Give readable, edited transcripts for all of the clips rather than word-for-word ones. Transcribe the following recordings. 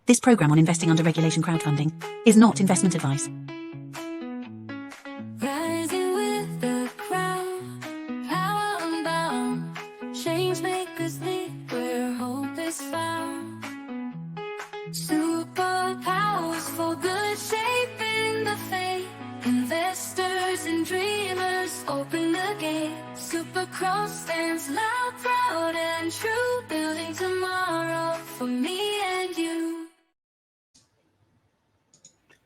This program on investing under regulation crowdfunding is not investment advice. Rising with the crowd, power unbound, change makers lead where hope is found. Superpowers for good, shaping the fate. Investors and dreamers open the gate. Super Crow stands loud, proud, and true, building tomorrow for me and you.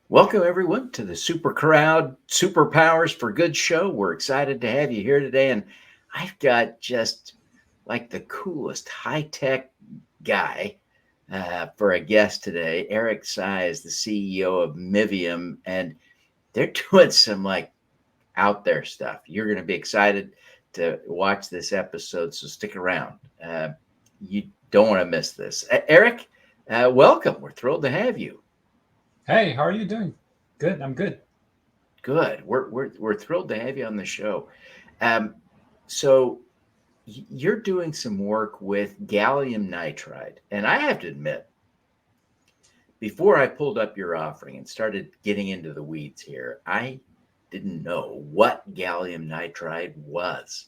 Welcome, everyone, to the Super Crowd Superpowers for Good show. We're excited to have you here today. And I've got just like the coolest high-tech guy for a guest today. Eric Tsai is the CEO of Mivium, and they're doing some like out there stuff. You're going to be excited to watch this episode, so stick around. You don't want to miss this. Eric, welcome. We're thrilled to have you. Hey, how are you doing? Good. I'm good. Good. We're thrilled to have you on the show. So you're doing some work with gallium nitride, and I have to admit, before I pulled up your offering and started getting into the weeds here, I didn't know what gallium nitride was.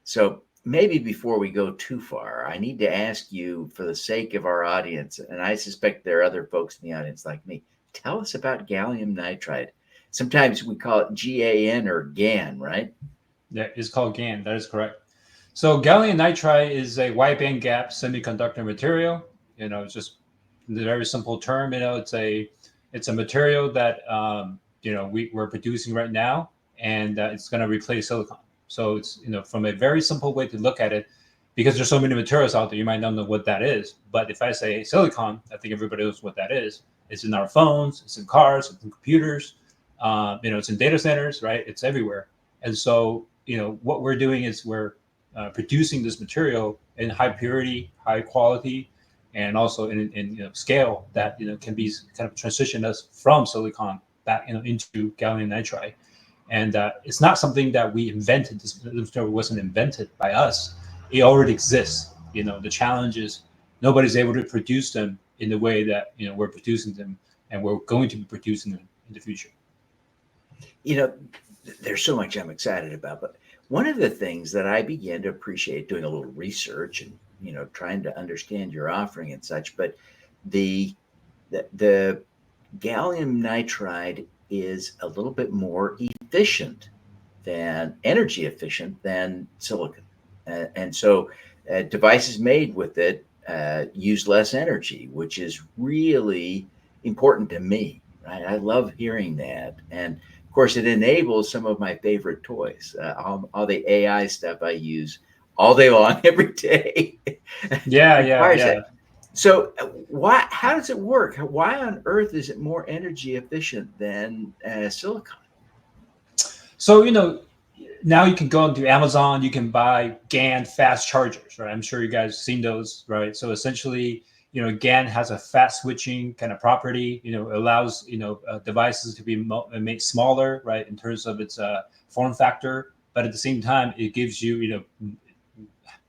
So maybe before we go too far, I need to ask you, for the sake of our audience, and I suspect there are other folks in the audience like me, tell us about gallium nitride. Sometimes we call it GAN or GAN, right? Yeah, it's called GaN. That is correct. So gallium nitride is a wide band gap semiconductor material. It's just a very simple term. It's a material that we're producing right now, and it's going to replace silicon. So it's from a very simple way to look at it, because there's so many materials out there, you might not know what that is. But if I say silicon, I think everybody knows what that is. It's in our phones, it's in cars, it's in computers, it's in data centers, right? It's everywhere. And so, what we're doing is we're producing this material in high purity, high quality, and also in scale that can be kind of transition us from silicon back into gallium nitride. And it's not something that we invented. This material wasn't invented by us. It already exists. The challenge is nobody's able to produce them in the way that we're producing them, and we're going to be producing them in the future. There's so much I'm excited about, but one of the things that I began to appreciate doing a little research and trying to understand your offering and such, but the gallium nitride is a little bit more energy efficient than silicon, and so devices made with it use less energy, which is really important to me, right? I love hearing that. And of course, it enables some of my favorite toys, all the AI stuff I use all day long, every day. Yeah. So how does it work? Why on earth is it more energy efficient than silicon? So, now you can go into Amazon, you can buy GaN fast chargers, right? I'm sure you guys have seen those, right? So essentially, GaN has a fast switching kind of property, allows, devices to be made smaller, right? In terms of its form factor, but at the same time, it gives you,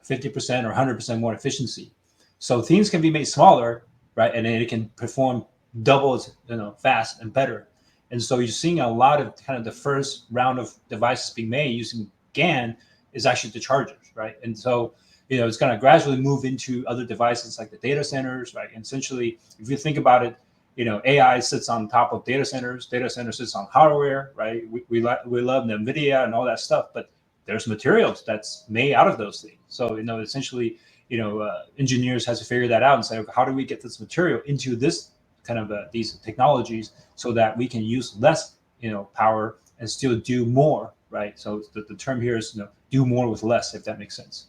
50% or 100% more efficiency. So things can be made smaller, right? And then it can perform double as, fast and better. And so you're seeing a lot of kind of the first round of devices being made using GaN is actually the chargers, right? And so, it's going to gradually move into other devices like the data centers, right? And essentially, if you think about it, AI sits on top of data centers sits on hardware, right? We love NVIDIA and all that stuff, but there's materials that's made out of those things. So, essentially, engineers has to figure that out and say, okay, how do we get this material into this kind of these technologies so that we can use less, power and still do more, right? So the term here is, do more with less, if that makes sense.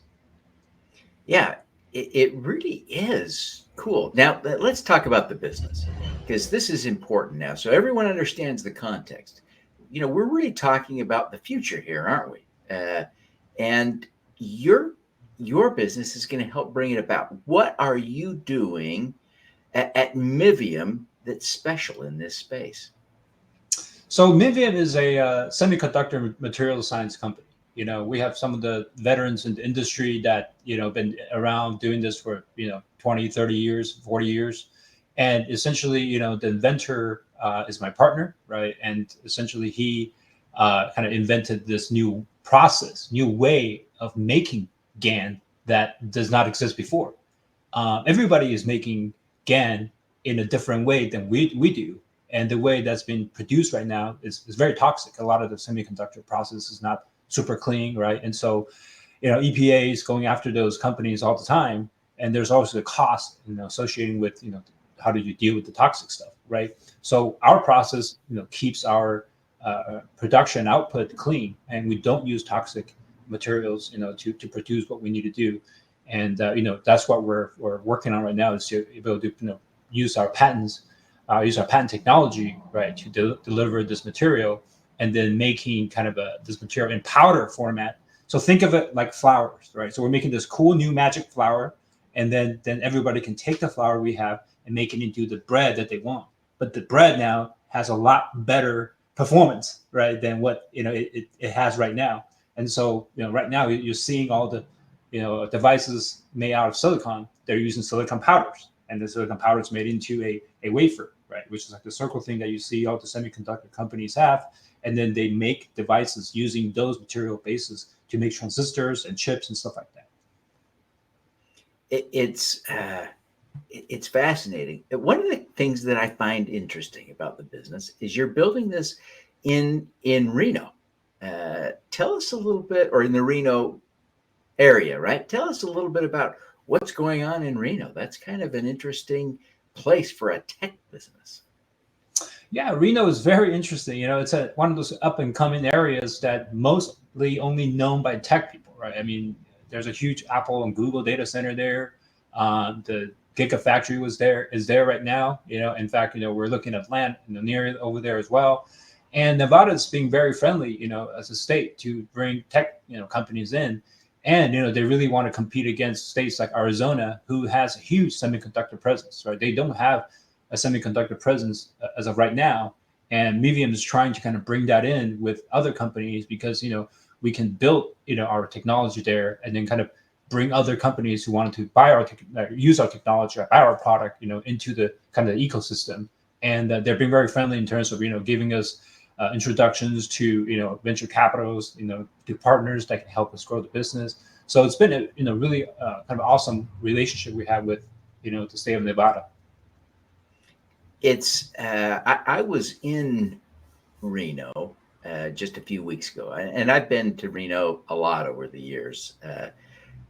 Yeah, it really is cool. Now, let's talk about the business, because this is important now. So everyone understands the context. We're really talking about the future here, aren't we? And your business is going to help bring it about. What are you doing at Mivium that's special in this space? So Mivium is a semiconductor material science company. We have some of the veterans in the industry that, been around doing this for, 20, 30 years, 40 years. And essentially, the inventor is my partner, right? And essentially, he kind of invented this new process, new way of making GaN that does not exist before. Everybody is making GaN in a different way than we do. And the way that's been produced right now is very toxic. A lot of the semiconductor process is not super clean, right? And so, EPA is going after those companies all the time. And there's also the cost, associated with, how do you deal with the toxic stuff, right? So our process, keeps our production output clean, and we don't use toxic materials, to produce what we need to do. And that's what we're working on right now, is to be able to use our patents, use our patent technology, right, to deliver this material, and then making kind of this material in powder format. So think of it like flowers, right? So we're making this cool new magic flower, and then everybody can take the flour we have and make it into the bread that they want. But the bread now has a lot better performance, right, than what it has right now. And so right now you're seeing all the devices made out of silicon. They're using silicon powders, and the silicon powder is made into a wafer, right, which is like the circle thing that you see all the semiconductor companies have. And then they make devices using those material bases to make transistors and chips and stuff like that. It's fascinating. One of the things that I find interesting about the business is you're building this in Reno. Tell us a little bit, or in the Reno area, right? Tell us a little bit about what's going on in Reno. That's kind of an interesting place for a tech business. Yeah, Reno is very interesting. It's one of those up and coming areas that mostly only known by tech people, right? I mean, there's a huge Apple and Google data center there. The Gigafactory is there right now. In fact, we're looking at land near over there as well. And Nevada is being very friendly, as a state, to bring tech, companies in. And, they really want to compete against states like Arizona, who has a huge semiconductor presence, right? They don't have a semiconductor presence as of right now. And Mivium is trying to kind of bring that in with other companies, because, we can build, our technology there, and then kind of bring other companies who wanted to buy use our technology, or buy our product, into the kind of the ecosystem. And they're being very friendly in terms of, giving us introductions to, venture capitals, to partners that can help us grow the business. So it's been a, really kind of awesome relationship we have with, the state of Nevada. It's I was in Reno just a few weeks ago, and I've been to Reno a lot over the years.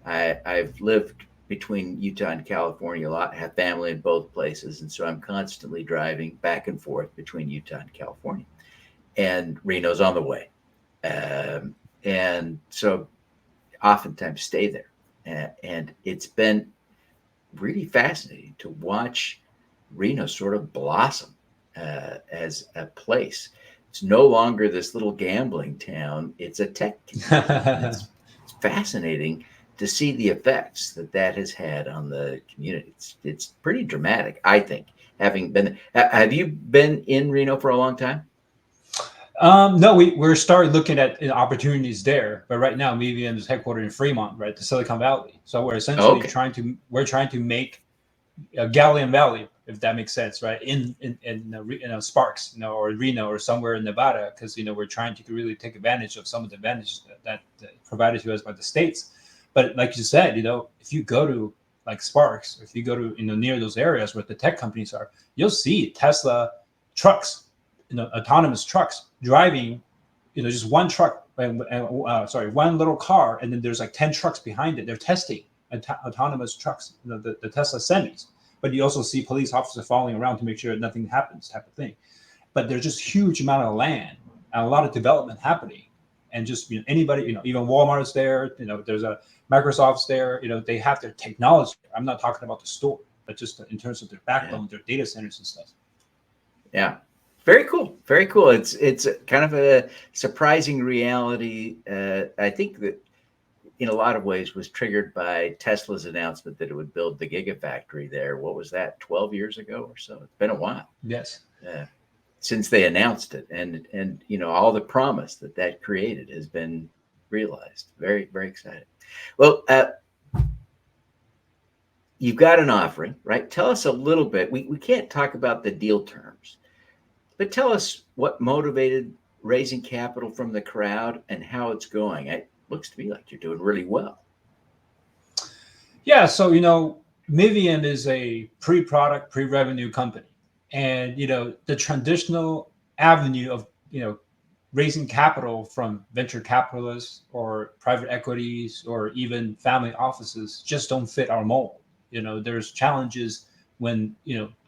I've lived between Utah and California a lot, have family in both places, and so I'm constantly driving back and forth between Utah and California. And Reno's on the way, and so oftentimes stay there. And it's been really fascinating to watch Reno sort of blossom as a place. It's no longer this little gambling town; it's a tech community. It's fascinating to see the effects that has had on the community. It's pretty dramatic, I think. Having been, have you been in Reno for a long time? No, we're starting looking at opportunities there, but right now Mivium is headquartered in Fremont, right, the Silicon Valley. So we're essentially trying to make a Gallium Valley, if that makes sense, right? In Sparks, or Reno, or somewhere in Nevada, because we're trying to really take advantage of some of the advantages that provided to us by the states. But like you said, if you go to like Sparks, if you go to near those areas where the tech companies are, you'll see Tesla trucks, autonomous trucks driving, just one truck, one little car, and then there's like 10 trucks behind it. They're testing autonomous trucks, the Tesla semis. But you also see police officers following around to make sure nothing happens, type of thing. But there's just huge amount of land and a lot of development happening. And just anybody, even Walmart's there, there's a Microsoft's there, they have their technology. I'm not talking about the store, but just in terms of their backbone, their data centers and stuff. Yeah. Very cool. Very cool. It's kind of a surprising reality. I think that in a lot of ways was triggered by Tesla's announcement that it would build the Gigafactory there. What was that, 12 years ago or so? It's been a while. Yes. Since they announced it, and all the promise that created has been realized. Very, very exciting. Well, you've got an offering, right? Tell us a little bit. We can't talk about the deal terms, but tell us what motivated raising capital from the crowd and how it's going. It looks to me like you're doing really well. Yeah, so Mivium is a pre-product, pre-revenue company, and the traditional avenue of raising capital from venture capitalists or private equities or even family offices just don't fit our mold. There's challenges when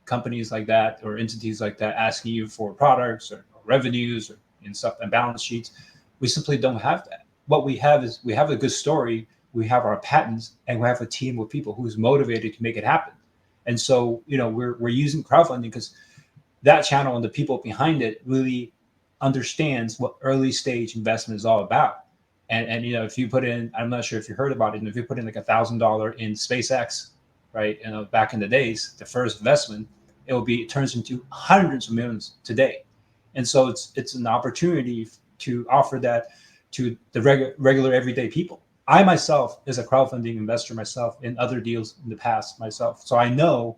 companies like that or entities like that asking you for products or revenues or stuff and balance sheets. We simply don't have that. What we have is we have a good story, we have our patents, and we have a team of people who's motivated to make it happen. And so we're using crowdfunding because that channel and the people behind it really understands what early stage investment is all about. And if you put in, I'm not sure if you heard about it, and if you put in like $1,000 in SpaceX, right, back in the days, the first investment, it turns into hundreds of millions today. And so it's an opportunity to offer that to the regular everyday people. I myself is a crowdfunding investor myself in other deals in the past myself, so I know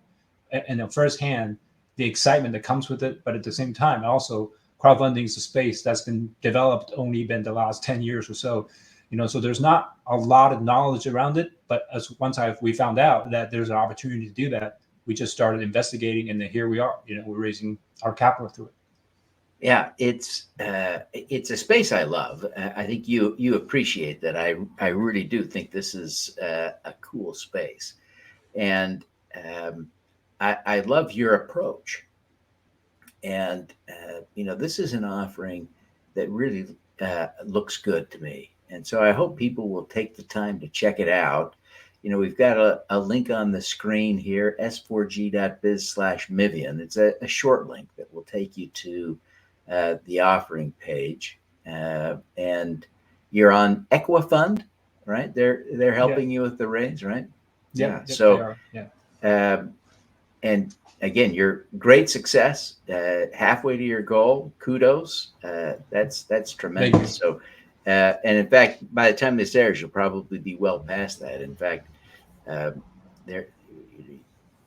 firsthand the excitement that comes with it. But at the same time, also crowdfunding is a space that's been developed only been the last 10 years or so. So there's not a lot of knowledge around it. But once we found out that there's an opportunity to do that, we just started investigating, and then here we are. We're raising our capital through it. Yeah, it's a space I love. I think you appreciate that. I really do think this is a cool space, and I love your approach. And this is an offering that really looks good to me, and so I hope people will take the time to check it out. We've got a link on the screen here, s4g.biz/Mivium. It's a short link that will take you to the offering page, and you're on Equifund, right? They're helping you with the raise, right? Yeah. So, and again, your great success, halfway to your goal. Kudos. That's tremendous. So, and in fact, by the time this airs, you'll probably be well past that. In fact,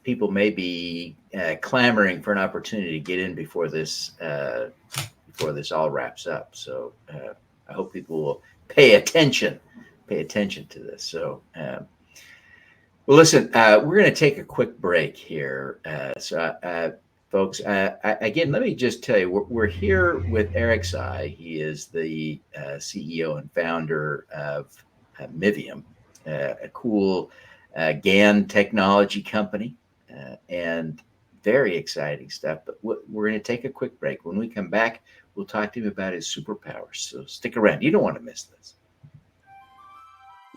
people may be clamoring for an opportunity to get in before this all wraps up. So I hope people will pay attention to this. So, well, listen, we're going to take a quick break here. Folks, again, let me just tell you, we're here with Eric Tsai. He is the CEO and founder of Mivium, a cool GaN technology company, and very exciting stuff. But we're going to take a quick break. When we come back, we'll talk to him about his superpowers. So stick around. You don't want to miss this.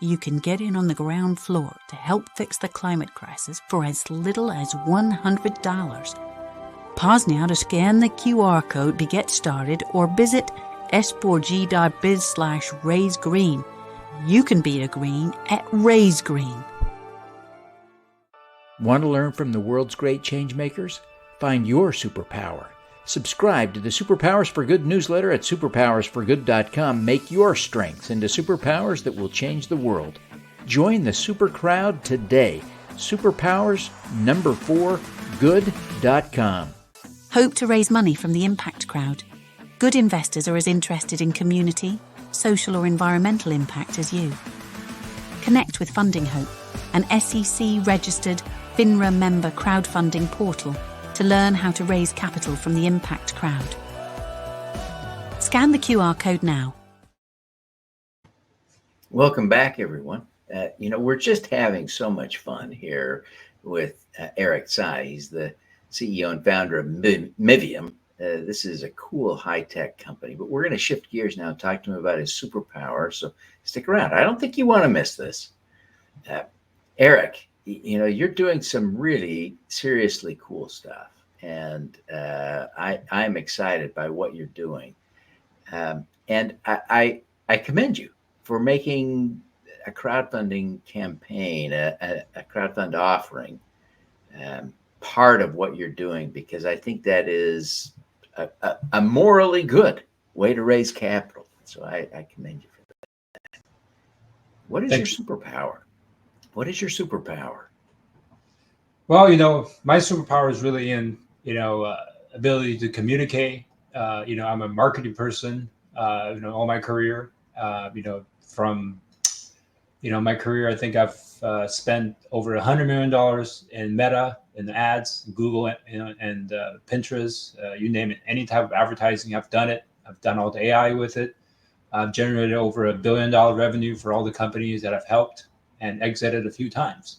You can get in on the ground floor to help fix the climate crisis for as little as $100. Pause now to scan the QR code to get started, or visit s4g.biz/raisegreen. You can be a green at Raise Green. Want to learn from the world's great change makers? Find your superpower. Subscribe to the Superpowers for Good newsletter at superpowersforgood.com. Make your strengths into superpowers that will change the world. Join the super crowd today. Superpowers4good.com. Hope to raise money from the impact crowd. Good investors are as interested in community, social or environmental impact as you. Connect with Funding Hope, an SEC-registered FINRA member crowdfunding portal, to learn how to raise capital from the impact crowd. Scan the QR code now. Welcome back, everyone. We're just having so much fun here with Eric Tsai. He's the CEO and founder of Mivium. This is a cool high-tech company, but we're going to shift gears now and talk to him about his superpower. So stick around. I don't think you want to miss this. Eric, you're doing some really seriously cool stuff, and I'm excited by what you're doing. And I commend you for making a crowdfunding campaign, a crowdfund offering, part of what you're doing, because I think that is a morally good way to raise capital. So I commend you for that. What is your superpower? What is your superpower? Well, my superpower is really in, ability to communicate. I'm a marketing person, all my career, from, my career, I think I've spent over $100 million in Meta, in the ads, Google, and Pinterest, you name it. Any type of advertising, I've done it. I've done all the AI with it. I've generated over $1 billion revenue for all the companies that I've helped and exited a few times.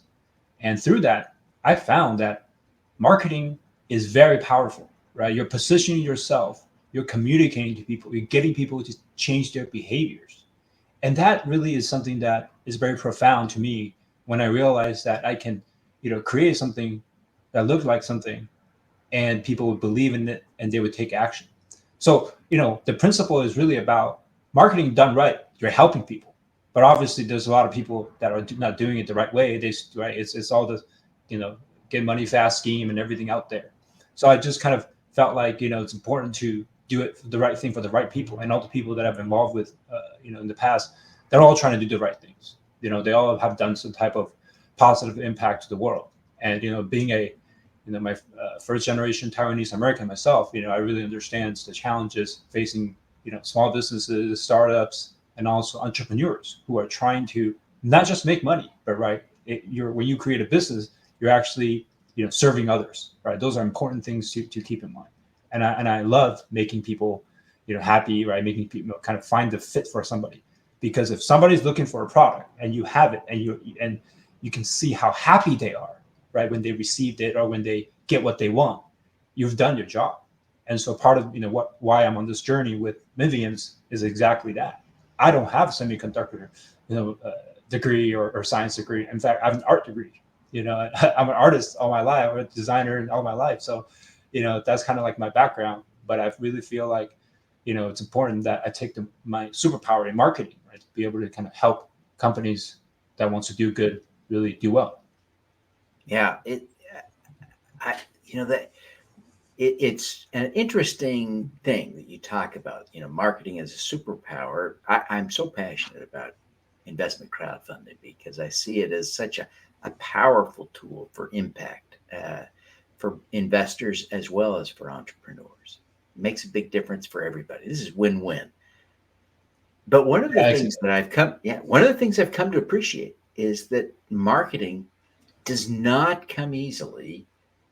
And through that, I found that marketing is very powerful, right? You're positioning yourself, you're communicating to people, you're getting people to change their behaviors. And that really is something that is very profound to me when I realized that I can, create something that looked like something and people would believe in it and they would take action. So, the principle is really about marketing done right. You're helping people, but obviously there's a lot of people that are not doing it the right way. Right. It's all the, get money fast scheme and everything out there. So I just kind of felt like, it's important to do it for the right thing for the right people, and all the people that I've been involved with, in the past, they're all trying to do the right things. They all have done some type of positive impact to the world. And, being a, my first generation Taiwanese American myself, I really understand the challenges facing, small businesses, startups, and also entrepreneurs who are trying to not just make money, but when you create a business, you're actually, serving others, right? Those are important things to keep in mind. And I love making people, happy, right? Making people kind of find the fit for somebody, because if somebody's looking for a product and you have it, and you can see how happy they are, right, when they received it or when they get what they want, you've done your job. And so part of why I'm on this journey with Miviums is exactly that. I don't have a semiconductor degree or science degree. In fact, I have an art degree. I'm an artist all my life, I'm a designer all my life. So that's kind of like my background. But I really feel like it's important that I take my superpower in marketing, right, to be able to kind of help companies that wants to do good really do well. Yeah, it's an interesting thing that you talk about. Marketing as a superpower. I'm so passionate about investment crowdfunding because I see it as such a powerful tool for impact for investors as well as for entrepreneurs. It makes a big difference for everybody. This is win-win. But one of the things I've come to appreciate is that marketing does not come easily.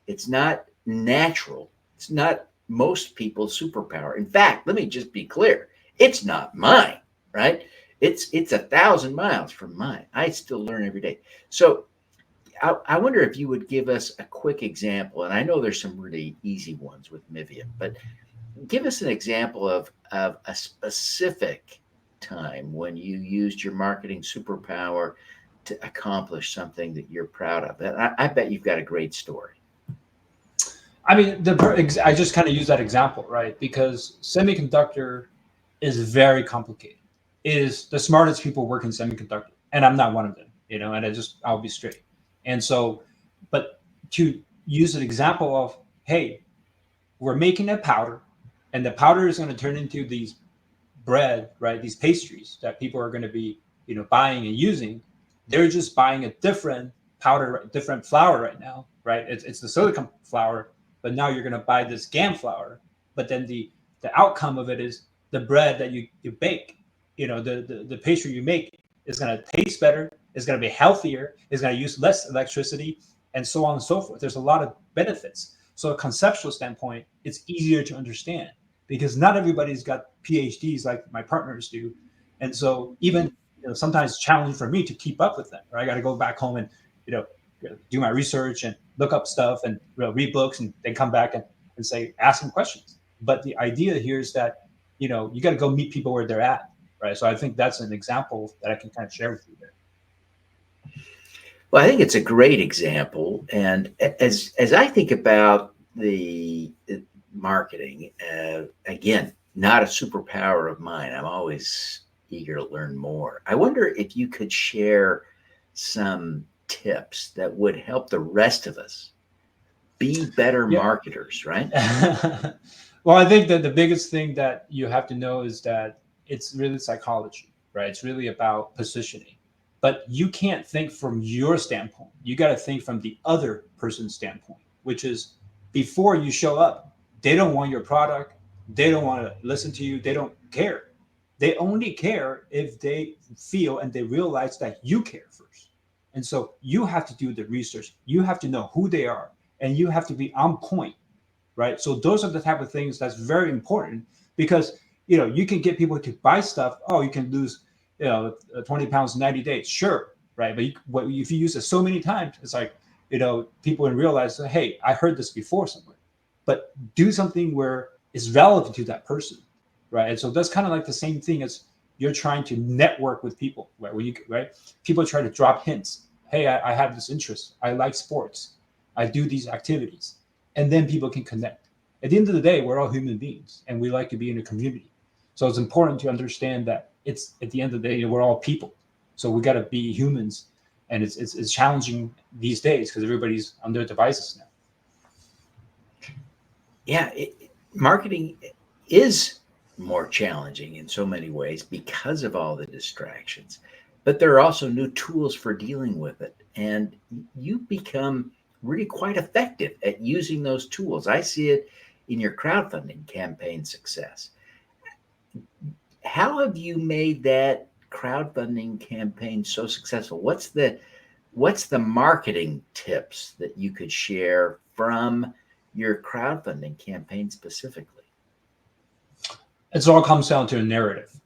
It's not natural. It's not most people's superpower. In fact, let me just be clear. It's not mine, right? It's 1,000 miles from mine. I still learn every day. So I wonder if you would give us a quick example. And I know there's some really easy ones with Mivium, but give us an example of a specific time when you used your marketing superpower to accomplish something that you're proud of. And I bet you've got a great story. I mean, I just kind of use that example, right? Because semiconductor is very complicated. It is the smartest people work in semiconductor, and I'm not one of them, and I'll be straight. And so, but to use an example of, hey, we're making a powder, and the powder is going to turn into these bread, right? These pastries that people are going to be, buying and using. They're just buying a different powder, different flour right now, right? It's the silicon flour, but now you're going to buy this GAN flour. But then the outcome of it is the bread that you bake, the pastry you make is going to taste better, it's going to be healthier, it's going to use less electricity, and so on and so forth. There's a lot of benefits. So a conceptual standpoint, it's easier to understand because not everybody's got PhDs like my partners do. And so even sometimes it's challenging for me to keep up with them. Right? I got to go back home and do my research and look up stuff and read books and then come back and say, ask them questions. But the idea here is that you got to go meet people where they're at, right? So I think that's an example that I can kind of share with you there. Well, I think it's a great example. And as I think about the marketing, again, not a superpower of mine. I'm always eager to learn more. I wonder if you could share some tips that would help the rest of us be better marketers, right? Well, I think that the biggest thing that you have to know is that it's really psychology, right? It's really about positioning. But you can't think from your standpoint. You got to think from the other person's standpoint, which is before you show up, they don't want your product. They don't want to listen to you. They don't care. They only care if they feel and they realize that you care first. And so you have to do the research. You have to know who they are, and you have to be on point, right? So those are the type of things that's very important, because you can get people to buy stuff. Oh, you can lose 20 pounds in 90 days. Sure, right? But if you use it so many times, it's like, people realize, hey, I heard this before somewhere. But do something where it's relevant to that person, right? And so that's kind of like the same thing as you're trying to network with people, right? People try to drop hints. Hey, I have this interest. I like sports. I do these activities. And then people can connect. At the end of the day, we're all human beings, and we like to be in a community. So it's important to understand that it's, at the end of the day, we're all people. So we got to be humans, and it's challenging these days because everybody's on their devices now. Yeah, marketing is more challenging in so many ways because of all the distractions, but there are also new tools for dealing with it, and you become really quite effective at using those tools. I see it in your crowdfunding campaign success. How have you made that crowdfunding campaign so successful? What's the marketing tips that you could share from your crowdfunding campaign specifically? It all comes down to a narrative.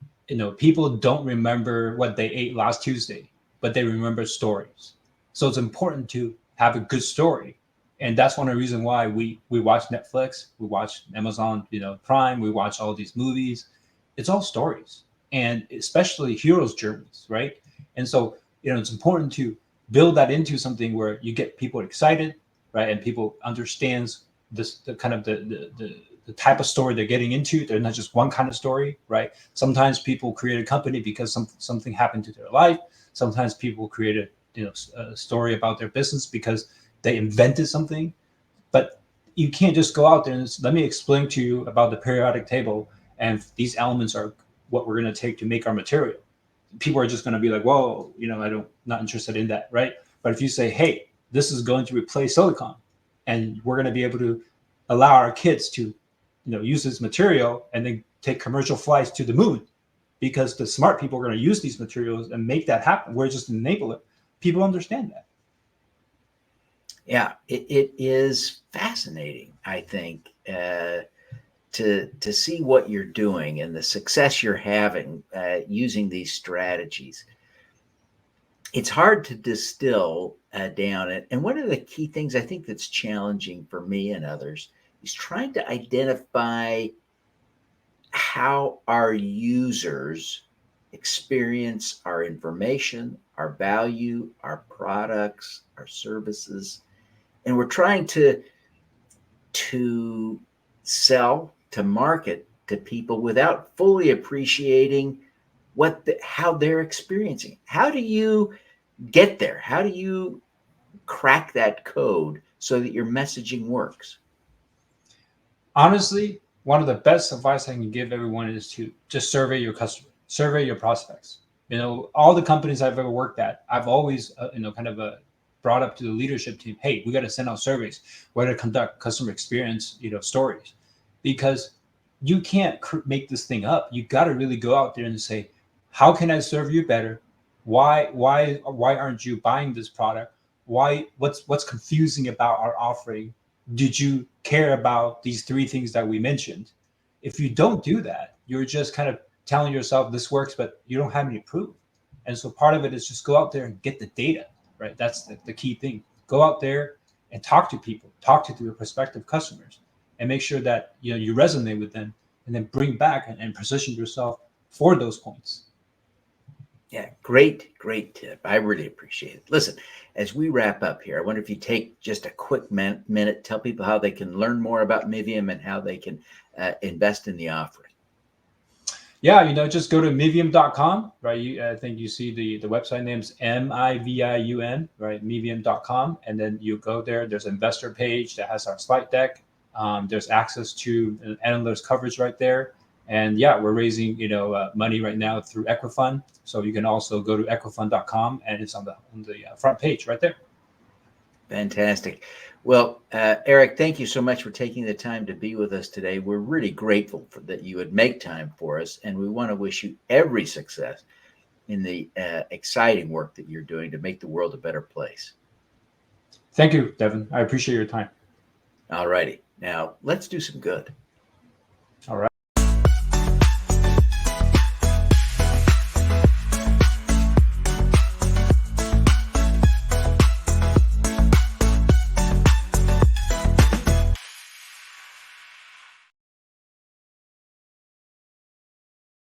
People don't remember what they ate last Tuesday, but they remember stories. So it's important to have a good story. And that's one of the reasons why we watch Netflix, we watch Amazon, Prime, we watch all these movies. It's all stories, and especially heroes' journeys, right? And so, it's important to build that into something where you get people excited, right? And people understands the kind of the type of story they're getting into. They're not just one kind of story, right? Sometimes people create a company because something happened to their life. Sometimes people create a story about their business because they invented something. But you can't just go out there and let me explain to you about the periodic table, and these elements are what we're going to take to make our material. People are just going to be like, whoa, not interested in that, right? But if you say, hey, this is going to replace silicon, and we're going to be able to allow our kids to use this material and then take commercial flights to the moon, because the smart people are going to use these materials and make that happen. We're just an enabler. People understand that. Yeah, it is fascinating, I think, to see what you're doing and the success you're having using these strategies. It's hard to distill down it. And one of the key things I think that's challenging for me and others is trying to identify how our users experience our information, our value, our products, our services. And we're trying to sell, to market to people without fully appreciating how they're experiencing. How do you get there? How do you crack that code so that your messaging works? Honestly, one of the best advice I can give everyone is to just survey your customer, survey your prospects. All the companies I've ever worked at, I've always, brought up to the leadership team, hey, we got to send out surveys, we got to conduct customer experience, stories, because you can't make this thing up. You got to really go out there and say, how can I serve you better? Why aren't you buying this product? What's confusing about our offering? Did you care about these 3 things that we mentioned? If you don't do that, you're just kind of telling yourself this works, but you don't have any proof. And so part of it is just go out there and get the data, right? That's the key thing. Go out there and talk to people, talk to your prospective customers, and make sure that you resonate with them, and then bring back and position yourself for those points. Yeah, great tip. I really appreciate it. Listen, as we wrap up here, I wonder if you take just a quick minute, tell people how they can learn more about Mivium and how they can invest in the offering. Yeah, just go to Mivium.com, right? I think you see the website name's Mivium, right? Mivium.com. And then you go there, there's an investor page that has our slide deck. There's access to an analyst coverage right there. And yeah, we're raising money right now through Equifund. So you can also go to equifund.com, and it's on the front page right there. Fantastic. Well, Eric, thank you so much for taking the time to be with us today. We're really grateful for that you would make time for us, and we want to wish you every success in the exciting work that you're doing to make the world a better place. Thank you, Devin. I appreciate your time. All righty. Now, let's do some good. All right.